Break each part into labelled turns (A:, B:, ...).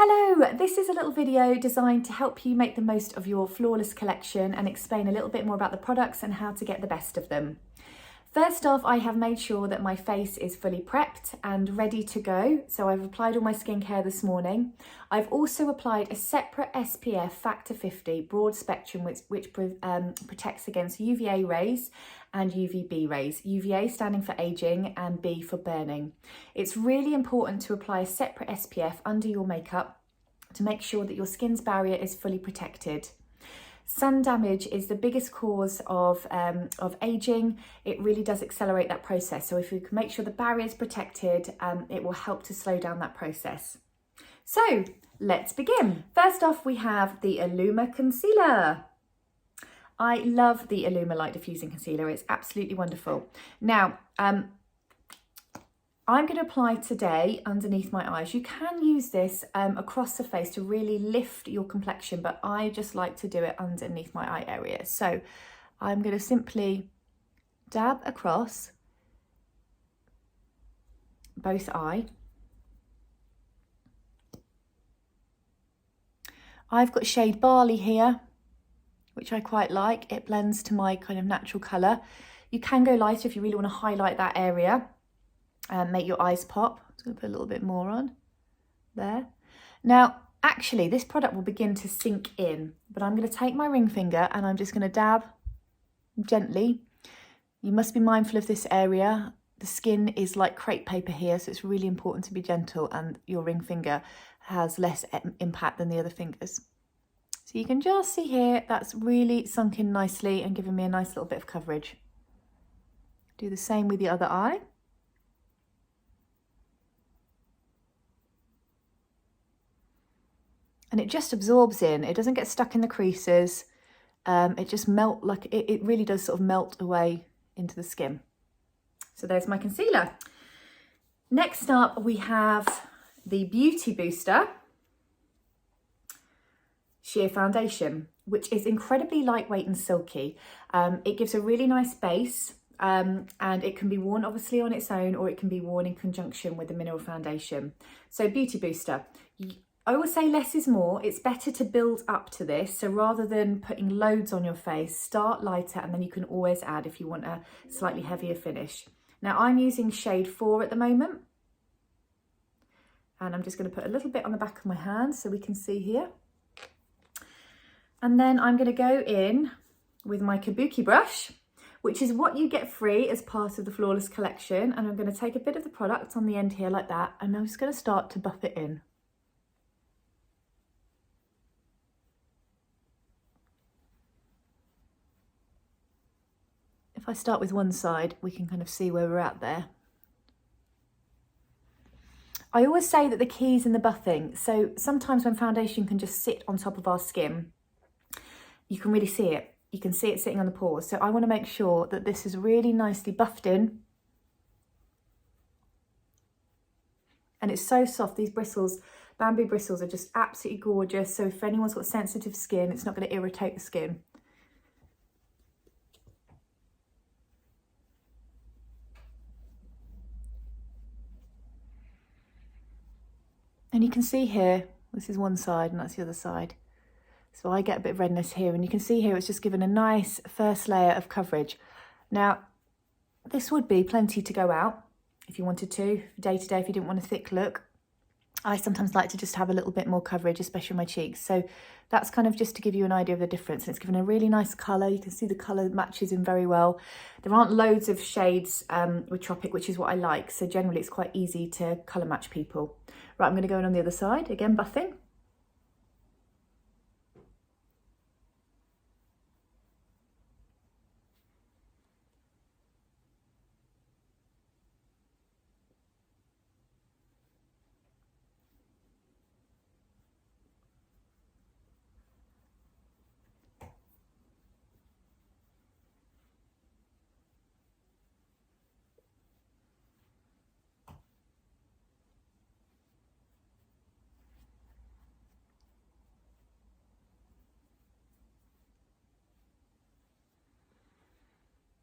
A: Hello, this is a little video designed to help you make the most of your flawless collection and explain a little bit more about the products and how to get the best of them. First off, I have made sure that my face is fully prepped and ready to go. So I've applied all my skincare this morning. I've also applied a separate SPF factor 50 broad spectrum which protects against UVA rays and UVB rays. UVA standing for aging and B for burning. It's really important to apply a separate SPF under your makeup to make sure that your skin's barrier is fully protected. Sun damage is the biggest cause of aging. It really does accelerate that process. So if we can make sure the barrier is protected, it will help to slow down that process. So let's begin. First off, we have the Illuma concealer. I love the Illuma light diffusing concealer. It's absolutely wonderful. Now, I'm going to apply today underneath my eyes. You can use this across the face to really lift your complexion, but I just like to do it underneath my eye area. So I'm going to simply dab across both eye. I've got shade Barley here, which I quite like. It blends to my kind of natural colour. You can go lighter if you really want to highlight that area. Make your eyes pop. I'm just going to put a little bit more on there. Now, actually, this product will begin to sink in, but I'm going to take my ring finger and I'm just going to dab gently. You must be mindful of this area. The skin is like crepe paper here, so it's really important to be gentle, and your ring finger has less impact than the other fingers. So you can just see here, that's really sunk in nicely and given me a nice little bit of coverage. Do the same with the other eye. And it just absorbs in, it doesn't get stuck in the creases. It just melt, like it really does sort of melt away into the skin. So there's my concealer. Next up, we have the Beauty Booster Sheer Foundation, which is incredibly lightweight and silky. It gives a really nice base, and it can be worn obviously on its own, or it can be worn in conjunction with the mineral foundation. So Beauty Booster. I always say less is more. It's better to build up to this. So rather than putting loads on your face, start lighter and then you can always add if you want a slightly heavier finish. Now I'm using shade 4 at the moment. And I'm just going to put a little bit on the back of my hand so we can see here. And then I'm going to go in with my kabuki brush, which is what you get free as part of the Flawless collection. And I'm going to take a bit of the product on the end here like that. And I'm just going to start to buff it in. If I start with one side, we can kind of see where we're at there. I always say that the key is in the buffing. So sometimes when foundation can just sit on top of our skin, you can really see it. You can see it sitting on the pores. So I want to make sure that this is really nicely buffed in. And it's so soft. These bristles, bamboo bristles, are just absolutely gorgeous. So if anyone's got sensitive skin, it's not going to irritate the skin. And you can see here, this is one side and that's the other side. So I get a bit of redness here, and you can see here it's just given a nice first layer of coverage. Now, this would be plenty to go out if you wanted to, day to day, if you didn't want a thick look. I sometimes like to just have a little bit more coverage, especially on my cheeks. So that's kind of just to give you an idea of the difference. And it's given a really nice colour. You can see the colour matches in very well. There aren't loads of shades with Tropic, which is what I like. So generally it's quite easy to colour match people. Right, I'm going to go in on the other side, again buffing.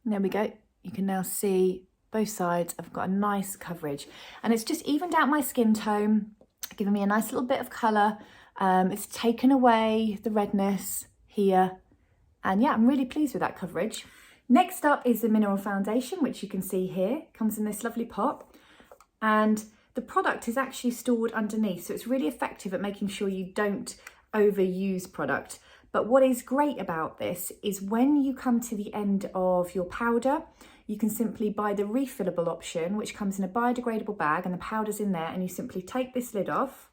A: And there we go. You can now see both sides have got a nice coverage, and it's just evened out my skin tone, giving me a nice little bit of colour. It's taken away the redness here. And yeah, I'm really pleased with that coverage. Next up is the mineral foundation, which you can see here. It comes in this lovely pot. And the product is actually stored underneath, so it's really effective at making sure you don't overuse product. But what is great about this is when you come to the end of your powder, you can simply buy the refillable option, which comes in a biodegradable bag, and the powder's in there, and you simply take this lid off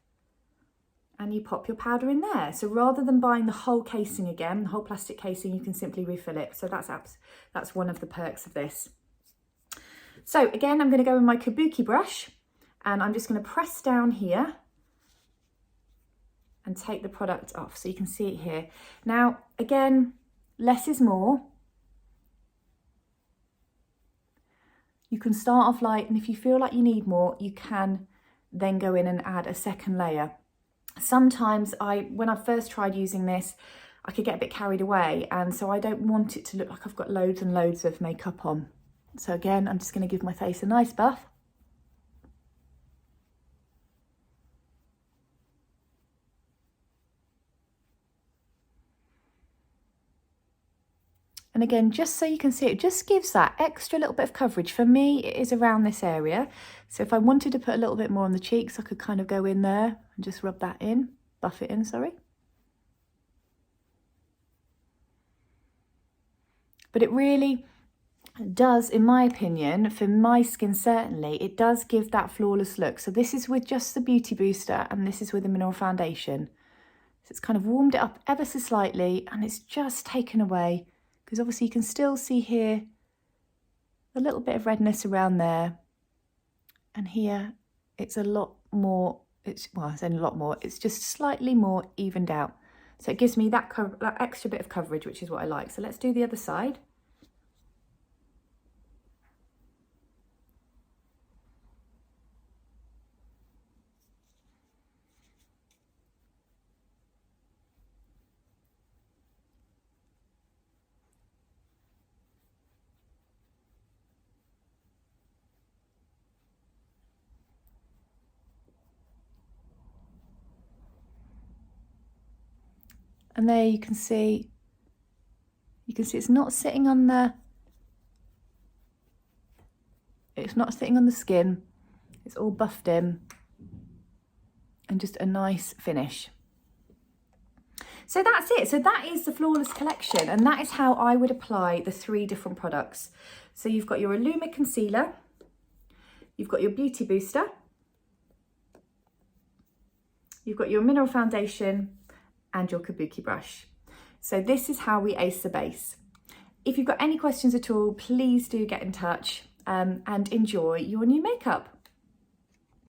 A: and you pop your powder in there. So rather than buying the whole casing again, the whole plastic casing, you can simply refill it. So that's one of the perks of this. So again, I'm going to go with my kabuki brush, and I'm just going to press down here and take the product off, so you can see it here. Now, again, less is more. You can start off light, and if you feel like you need more, you can then go in and add a second layer. Sometimes when I first tried using this, I could get a bit carried away, and so I don't want it to look like I've got loads and loads of makeup on. So again, I'm just going to give my face a nice buff. And again, just so you can see, it just gives that extra little bit of coverage. For me, it is around this area. So if I wanted to put a little bit more on the cheeks, I could kind of go in there and just rub that in, buff it in, sorry. But it really does, in my opinion, for my skin certainly, it does give that flawless look. So this is with just the Beauty Booster, and this is with the Mineral Foundation. So it's kind of warmed it up ever so slightly, and it's just taken away, because obviously you can still see here a little bit of redness around there, and here it's a lot more, well, it's only a lot more, it's just slightly more evened out. So it gives me that extra bit of coverage, which is what I like. So let's do the other side. And there you can see it's not sitting on the skin. It's all buffed in, and just a nice finish. So that's it. So that is the Flawless collection, and that is how I would apply the 3 different products. So you've got your Illuma concealer, you've got your Beauty Booster, you've got your Mineral Foundation, and your kabuki brush. So this is how we ace the base. If you've got any questions at all, please do get in touch, and enjoy your new makeup.